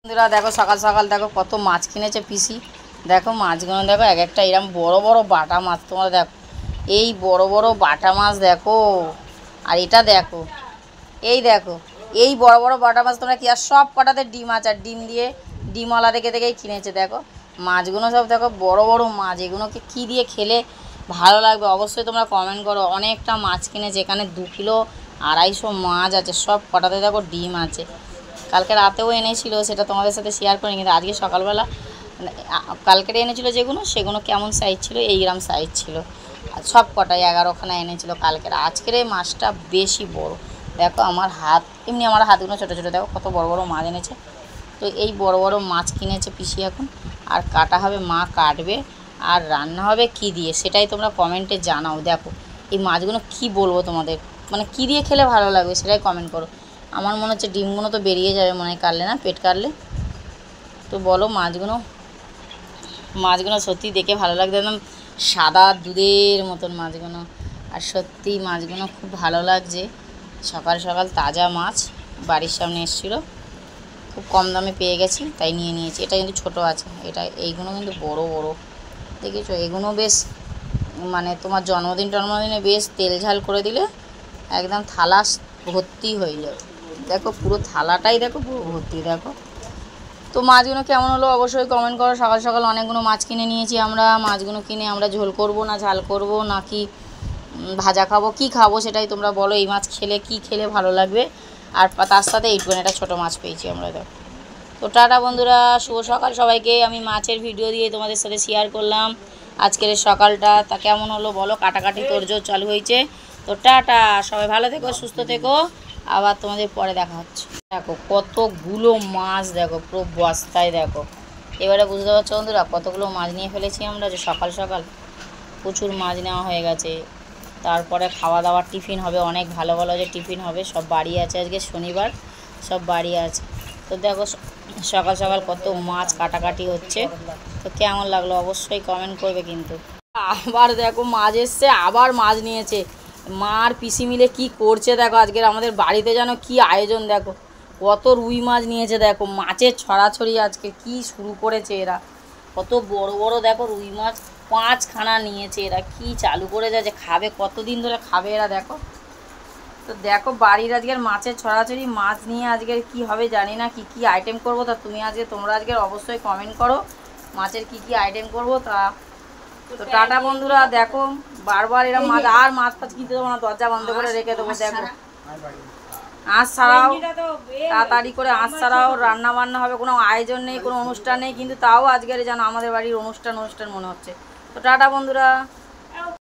বন্ধুরা দেখো সকাল সকাল দেখো কত মাছ কিনেছে পিসি। দেখো মাছগুলো দেখো এক একটা এরকম বড় বড় বাটা মাছ। তোমরা দেখো এই বড় বড় বাটা মাছ দেখো, আর এটা দেখো, এই দেখো এই বড় বড় বাটা মাছ। তোমরা কি আর সব কটাতে ডিম আছে, আর ডিম দিয়ে ডিমওয়ালা দেখে দেখেই কিনেছে। দেখো মাছগুলো সব দেখো বড় বড় মাছ। এগুলোকে কী দিয়ে খেলে ভালো লাগবে অবশ্যই তোমরা কমেন্ট করো। অনেকটা মাছ কিনেছে, এখানে 2 কিলো 250 মাছ আছে, সব কটাতে দেখো ডিম আছে। কালকে রাতেও এনেছিল, সেটা তোমাদের সাথে শেয়ার করিনি, কিন্তু আজকে সকালবেলা কালকের এনেছিল যেগুলো সেগুলো কেমন সাইজ ছিল, এই গ্রাম সাইজ ছিল। আর সব কটাই 11খানা এনেছিল কালকের। আজকের এই মাছটা বেশি বড়। দেখো আমার হাত, এমনি আমার হাতগুলো ছোটো ছোটো, দেখো কত বড় বড় মাছ এনেছে। তো এই বড় বড় মাছ কিনেছে পিসি এখন, আর কাটা হবে, মা কাটবে, আর রান্না হবে কী দিয়ে সেটাই তোমরা কমেন্টে জানাও। দেখো এই মাছগুলো কি বলবো তোমাদের, মানে কী দিয়ে খেলে ভালো লাগবে সেটাই কমেন্ট করো। আমার মনে হচ্ছে ডিমগুলো তো বেরিয়ে যাবে মনে হয় কাটলে, না পেট কাটলে। তো বলো মাছগুলো সত্যি দেখে ভালো লাগছে, একদম সাদা দুধের মতন মাছগুলো। আর সত্যি মাছগুলো খুব ভালো লাগছে। সকাল সকাল তাজা মাছ বাড়ির সামনে এসেছিলো, খুব কম দামে পেয়ে গেছি তাই নিয়ে নিয়েছি। এটা কিন্তু ছোটো আছে, এইগুলো কিন্তু বড় বড় দেখেছো। এগুলো বেশ মানে তোমার জন্মদিনে বেশ তেল ঝাল করে দিলে একদম থালা ভর্তি হয়ে যাবে। দেখো পুরো থালাটাই দেখো পুরো ভর্তি। দেখো তো মাছগুলো কেমন হলো অবশ্যই কমেন্ট করো। সকাল সকাল অনেকগুলো মাছ কিনে নিয়েছি আমরা। মাছগুলো কিনে আমরা ঝোল করব না ঝাল করব নাকি ভাজা খাবো, কি খাবো সেটাই তোমরা বলো। এই মাছ খেলে কি খেলে ভালো লাগবে, আর তার সাথে এইটুকুন একটা ছোটো মাছ পেয়েছি আমরা। দেখো তো টাটা বন্ধুরা, শুভ সকাল সবাইকে। আমি মাছের ভিডিও দিয়ে তোমাদের সাথে শেয়ার করলাম আজকের সকালটা। তা কেমন হলো বলো, কাটাকাটি তোড়জোড় চালু হয়েছে। তো টাটা, সবাই ভালো থেকো, সুস্থ থেকো, আবার তোমাদের পরে দেখা হচ্ছে। দেখো কতগুলো মাছ, দেখো পুরো বস্তায়। দেখো এবারে বুঝতে পারছো বন্ধুরা কতগুলো মাছ নিয়ে ফেলেছি আমরা, যে সকাল সকাল প্রচুর মাছ নেওয়া হয়ে গেছে। তারপরে খাওয়া দাওয়ার টিফিন হবে, অনেক ভালো ভালো যে টিফিন হবে। সব বাড়ি আছে, আজকে শনিবার, সব বাড়ি আছে। তো দেখো সকাল সকাল কত মাছ কাটাকাটি হচ্ছে। তো কেমন লাগলো অবশ্যই কমেন্ট করবে কিন্তু। আবার দেখো মাছ এসছে, আবার মাছ নিয়েছে। মার পিসি মিলে কি করছে দেখো, আজকের আমাদের বাড়িতে যেন কি আয়োজন। দেখো কত রুই মাছ নিয়েছে, দেখো মাছের ছড়াছড়ি আজকে কি শুরু করেছে এরা। কত বড় বড় দেখো রুই মাছ 5খানা নিয়েছে এরা, কি চালু করে যাচ্ছে। খাবে কতদিন ধরে খাবে এরা। দেখো তো দেখো বাড়ির আজকের মাছের ছড়াছড়ি। মাছ নিয়ে আজকের কি হবে জানি না, কি কি আইটেম করবো। তা তোমরা আজকের অবশ্যই কমেন্ট করো মাছের কি কি আইটেম করবো। তো টাটা বন্ধুরা, দেখো বারবার এরা মাছ ফাছ কিনতে দেবো না, দরজা বন্ধ করে রেখে দেবো। দেখো আঁচ ছাড়াও, তাড়াতাড়ি করে আঁচ ছাড়াও রান্না বান্না হবে, কোনো আয়োজন নেই, কোনো অনুষ্ঠান নেই, কিন্তু তাও আজকের যেন আমাদের বাড়ির অনুষ্ঠান মনে হচ্ছে। তো টাটা বন্ধুরা।